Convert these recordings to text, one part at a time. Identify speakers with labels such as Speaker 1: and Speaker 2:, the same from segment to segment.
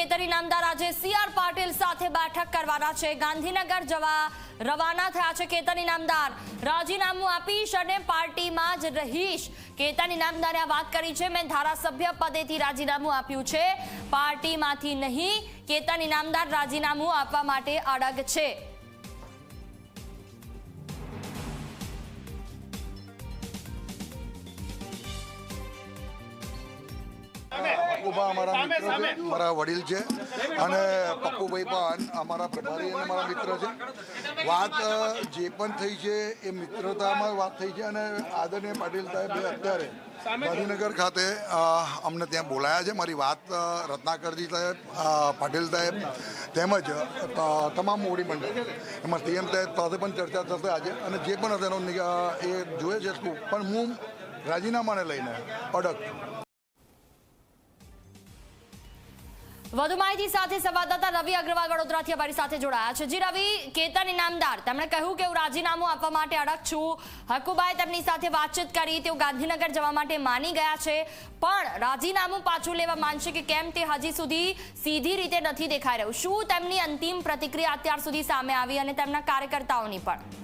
Speaker 1: કેતન ઇનામદાર આજે CR પાટીલ સાથે બેઠક કરવાના છે। ગાંધીનગર જવા રવાના થયા છે કેતન ઇનામદાર। રાજીનામું આપીશ અને પાર્ટીમાં જ રહીશ। કેતન ઇનામદારે આ વાત કરી છે। મેં ધારાસભ્ય પદેથી રાજીનામું આપ્યું છે, પાર્ટીમાંથી નહીં। કેતન ઇનામદાર રાજીનામું આપવા માટે અડગ છે।
Speaker 2: પપ્પુભા અમારા મિત્ર છે, મારા વડીલ છે અને પપ્પુભાઈ પણ અમારા પ્રભારી અને મારા મિત્ર છે। વાત જે પણ થઈ છે એ મિત્રતામાં વાત થઈ છે અને આદરણીય પાટીલ સાહેબે અત્યારે ગાંધીનગર ખાતે અમને ત્યાં બોલાયા છે। મારી વાત રત્નાકરજી સાહેબ, પાટીલ સાહેબ તેમજ તમામ મોવડી મંડળ એમાં CM સાહેબ સાથે પણ ચર્ચા થશે આજે અને જે પણ તેનો એ જોઈએ છે પણ હું રાજીનામાને લઈને અડગ છું।
Speaker 1: વધુ માહિતી સાથે સંવાદદાતા રવિ અગ્રવાલ વડોદરાથી અમારી સાથે જોડાયા છે। જી રવિ, કેતન ઇનામદાર તેમણે કહ્યું કે હું રાજીનામું આપવા માટે અડગ છું। હકુભાઈ તેમની સાથે વાતચીત કરી, તેઓ ગાંધીનગર જવા માટે માની ગયા છે, પણ રાજીનામું પાછું લેવા માંગશે કે કેમ તે હજી સુધી સીધી રીતે નથી દેખાઈ રહ્યું। શું તેમની અંતિમ પ્રતિક્રિયા અત્યાર સુધી સામે આવી અને તેમના કાર્યકર્તાઓની પણ?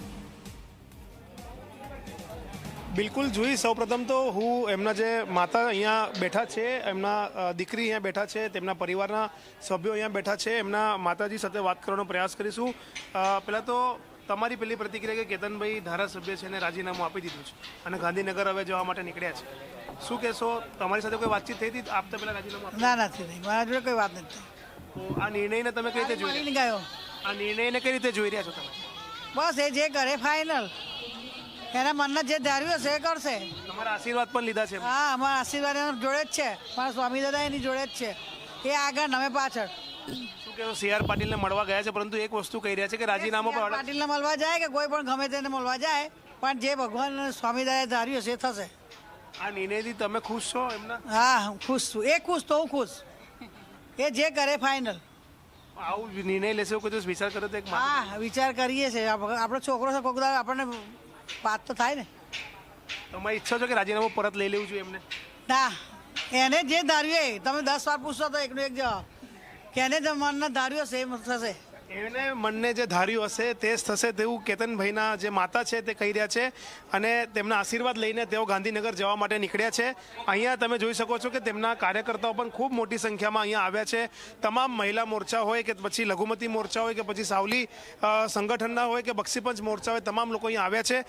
Speaker 3: બિલકુલ જોઈ, સૌપ્રથમ તો હું એમના જે માતા અહીંયા બેઠા છે, એમના દીકરી અહીંયા બેઠા છે, તેમના પરિવારના સભ્યો અહીંયા બેઠા છે, એમના માતાજી સાથે વાત કરવાનો પ્રયાસ કરીશું। પહેલાં તો તમારી પહેલી પ્રતિક્રિયા કે કેતનભાઈ ધારાસભ્ય છે અને રાજીનામું આપી દીધું છે અને ગાંધીનગર હવે જવા માટે નીકળ્યા છે, શું કહેશો? તમારી સાથે કોઈ વાતચીત થઈ હતી આપતા પહેલાં રાજીનામું?
Speaker 4: ના, નથી થઈ, મારા જોડે કોઈ વાત નથી।
Speaker 3: તો આ નિર્ણયને તમે કઈ રીતે જોઈ
Speaker 4: ગયો?
Speaker 3: આ નિર્ણયને કઈ રીતે જોઈ રહ્યા છો તમે?
Speaker 4: બસ એ જે કરે ફાઇનલ, એના મનને જે ધાર્યું હશે એ કરશે।
Speaker 3: તમારા આશીર્વાદ પણ લીધા છે?
Speaker 4: હા, અમારા આશીર્વાદ એના જોડે જ છે, મારા સ્વામી દાદા એની જોડે જ છે, એ આગળ અમે પાછળ।
Speaker 3: શું કહેવું, CR પાટીલને મળવા ગયા છે, પરંતુ એક વસ્તુ કહી રહ્યા છે કે રાજીનામું પણ
Speaker 4: પાટીલને મળવા જાય કે કોઈ પણ ગમે તેને મળવા જાય, પણ જે ભગવાન સ્વામી દાદાએ ધાર્યું હશે એ થશે।
Speaker 3: આ નિર્ણયથી તમે ખુશ છો એમના?
Speaker 4: હા, હું ખુશ છું, એ ખુશ તો હું ખુશ, એ જે કરે ફાઇનલ।
Speaker 3: આવું નિર્ણય લેશે કોઈ દિવસ વિચાર કર્યો તો?
Speaker 4: હા, વિચાર કરીએ છીએ, આપણો છોકરો છે, કોઈક આપણને વાત તો થાય ને।
Speaker 3: તમે ઈચ્છો છો કે રાજીનામું પરત લઈ લેવું જોઈએ એમને?
Speaker 4: ના, એને જે ધાર્યું એ તમે 10 વાર પૂછશો તો એકનો એક જવાબ, કે એને જે મનને ધાર્યું હશે એ થશે।
Speaker 3: એને મનને જે ધાર્યું હશે તે જ થશે તેવું કેતનભાઈના જે માતા છે તે કહી રહ્યા છે અને તેમના આશીર્વાદ લઈને તેઓ ગાંધીનગર જવા માટે નીકળ્યા છે। અહીંયા તમે જોઈ શકો છો કે તેમના કાર્યકર્તાઓ પણ ખૂબ મોટી સંખ્યામાં અહીંયા આવ્યા છે। તમામ મહિલા મોરચા હોય કે પછી લઘુમતી મોરચા હોય કે પછી સાવલી સંગઠનના હોય કે બક્ષીપંચ મોરચા હોય, તમામ લોકો અહીંયા આવ્યા છે।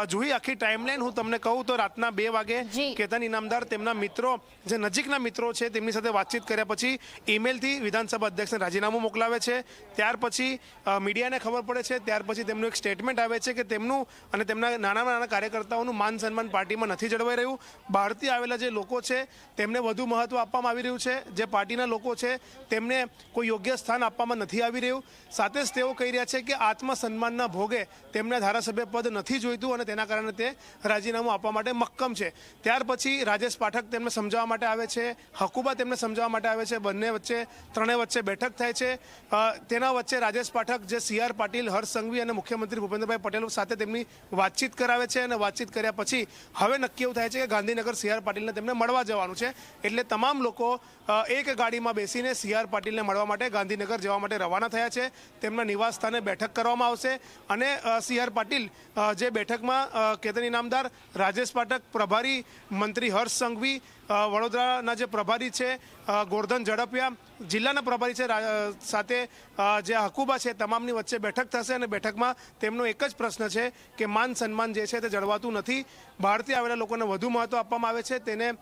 Speaker 3: જોઈ આખી ટાઈમલાઈન હું તમને કહું તો રાતના 2 વાગે કેતન ઇનામદાર તેમના મિત્રો, જે નજીકના મિત્રો છે તેમની સાથે વાતચીત કર્યા પછી ઈમેલથી વિધાનસભા અધ્યક્ષને રાજીનામું મોકલાવે છે। ત્યાર પછી મીડિયાને ખબર પડે છે, ત્યાર પછી તેમનું એક સ્ટેટમેન્ટ આવે છે કે તેમનું અને તેમના નાના કાર્યકર્તાઓનું માન સન્માન પાર્ટીમાં નથી જળવાઈ રહ્યું। બહારથી આવેલા જે લોકો છે તેમને વધુ મહત્વ આપવામાં આવી રહ્યું છે, જે પાર્ટીના લોકો છે તેમને કોઈ યોગ્ય સ્થાન આપવામાં નથી આવી રહ્યું। સાથે જ તેઓ કહી રહ્યા છે કે આત્મસન્માનના ભોગે તેમને ધારાસભ્ય પદ નથી જોઈતું અને તેના કારણે તે રાજીનામું આપવા માટે મક્કમ છે। ત્યાર પછી રાજેશ પાઠક તેમને સમજાવવા માટે આવે છે, હકુબા તેમને સમજાવવા માટે આવે છે, બંને વચ્ચે ત્રણેય વચ્ચે બેઠક થાય છે। તેના વચ્ચે રાજેશ પાઠક જે CR પાટીલ, હર્ષ સંઘવી અને મુખ્યમંત્રી ભૂપેન્દ્રભાઈ પટેલ સાથે તેમની વાતચીત કરાવે છે અને વાતચીત કર્યા પછી હવે નક્કી એવું થાય છે કે ગાંધીનગર CR પાટીલને તેમને મળવા જવાનું છે। એટલે તમામ લોકો એક ગાડીમાં બેસીને CR પાટીલને મળવા માટે ગાંધીનગર જવા માટે રવાના થયા છે। તેમના નિવાસ સ્થાને બેઠક કરવામાં આવશે અને CR પાટીલ જે બેઠકમાં કેતન ઇનામદાર, રાજેશ પાઠક, પ્રભારી મંત્રી હર્ષ સંઘવી, વડોદરાના જે પ્રભારી છે ગોરધન ઝડપિયા, જિલ્લાના પ્રભારી છે સાથે જે હકુબા છે, તમામની વચ્ચે બેઠક થશે અને બેઠકમાં તેમનો એક જ પ્રશ્ન છે કે માન સન્માન જે છે તે જળવાતું નથી। બહારથી આવેલા લોકોને વધુ મહત્વ આપવામાં આવે છે, તેને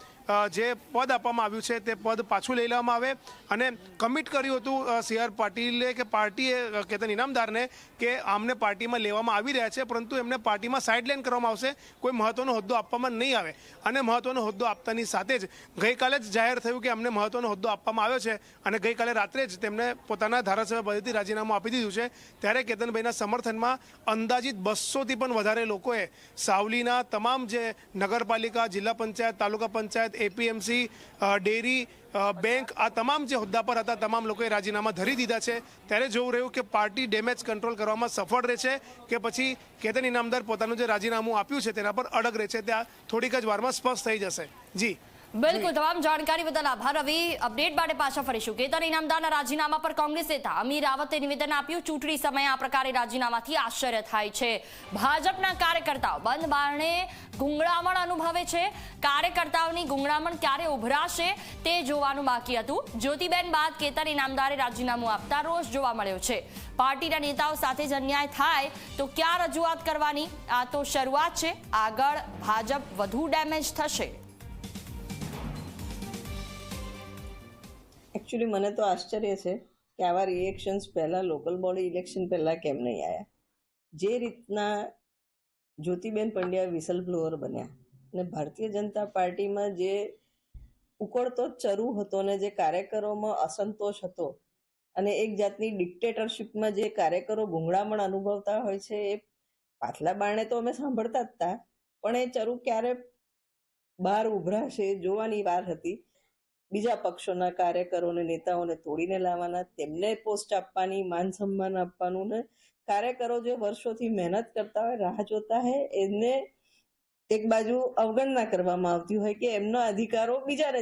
Speaker 3: જે પદ આપવામાં આવ્યું છે તે પદ પાછું લઈ લેવામાં આવે અને કમિટ કર્યું હતું CR પાટીલે કે પાર્ટીએ કેતન ઇનામદારને કે આમને પાર્ટીમાં લેવામાં આવી રહ્યા છે, પરંતુ એમને પાર્ટીમાં સાઇડલાઇન કરવામાં આવશે, કોઈ મહત્વનો હોદ્દો આપવામાં નહીં આવે। અને મહત્વનો હોદ્દો આપતાની સાથે જ ગઈકાલે જ જાહેર થયું કે અમને મહત્વનો હોદ્દો આપવામાં આવ્યો છે અને ગઈકાલે રાત્રે જ તેમને પોતાના ધારાસભ્ય પદેથી રાજીનામું આપી દીધું છે। ત્યારે કેતનભાઈના સમર્થનમાં અંદાજિત 200થી પણ વધારે લોકોએ સાવલીના તમામ જે નગરપાલિકા, જિલ્લા પંચાયત, તાલુકા પંચાયત, APMC, ડેરી, બેંક, આ તમામ જે હોદ્દા પર હતા તમામ લોકોએ રાજીનામા ધરી દીધા છે। ત્યારે જોવું રહ્યું કે પાર્ટી ડેમેજ કંટ્રોલ કરવામાં સફળ રહે છે કે પછી કેતન ઇનામદાર પોતાનું જે રાજીનામું આપ્યું છે તેના પર અડગ રહે છે, ત્યાં થોડીક જ વારમાં સ્પષ્ટ થઈ જશે। જી
Speaker 1: બિલકુલ, તમામ જાણકારી બદલ આભાર રવિ. અપડેટ માટે પાછા ફરીશું. કેતન ઇનામદારના રાજીનામા પર કોંગ્રેસ નેતા અમીર રાવતે નિવેદન આપ્યું. ચૂંટણી સમયે આ પ્રકારે રાજીનામાથી આશ્ચર્ય થાય છે. ભાજપના કાર્યકર્તાઓ બંધ બારણે ગુંગળામણ અનુભવે છે. કાર્યકર્તાઓની ગુંગળામણ ક્યારે ઉભરાશે તે જોવાનું બાકી હતું. જ્યોતિબેન બાદ કેતન ઇનામદારે રાજીનામું આપતા રોષ જોવા મળ્યો છે. પાર્ટીના નેતાઓ સાથે જ અન્યાય થાય તો ક્યાં રજૂઆત કરવાની? આ તો શરૂઆત છે. આગળ ભાજપ વધુ ડેમેજ થશે.
Speaker 5: એકચ્યુઅલી મને તો આશ્ચર્ય છે કે આવા રિએક્શન્સ પહેલાં લોકલ બોડી ઇલેક્શન પહેલાં કેમ નહીં આવ્યા. જે રીતના જ્યોતિબેન પંડ્યા વિસલ બ્લોઅર બન્યા અને ભારતીય જનતા પાર્ટીમાં જે ઉકળતો ચરુ હતો ને જે કાર્યકરોમાં અસંતોષ હતો અને એક જાતની ડિક્ટેટરશીપમાં જે કાર્યકરો ગુંગળામણ અનુભવતા હોય છે એ પાછલા બારણે તો અમે સાંભળતા જ હતા, પણ એ ચરુ ક્યારે બહાર ઉભરાશે જોવાની વાર હતી. બીજા પક્ષોના કાર્યકરોને નેતાઓને તોડીને લાવવાના, તેમને પોસ્ટ આપવાની, માન સન્માન આપવાનું ને કાર્યકરો જે વર્ષોથી મહેનત કરતા હોય, રાહ જોતા હોય, એને એક બાજુ અવગણના કરવામાં આવતી હોય કે એમના અધિકારો બીજાને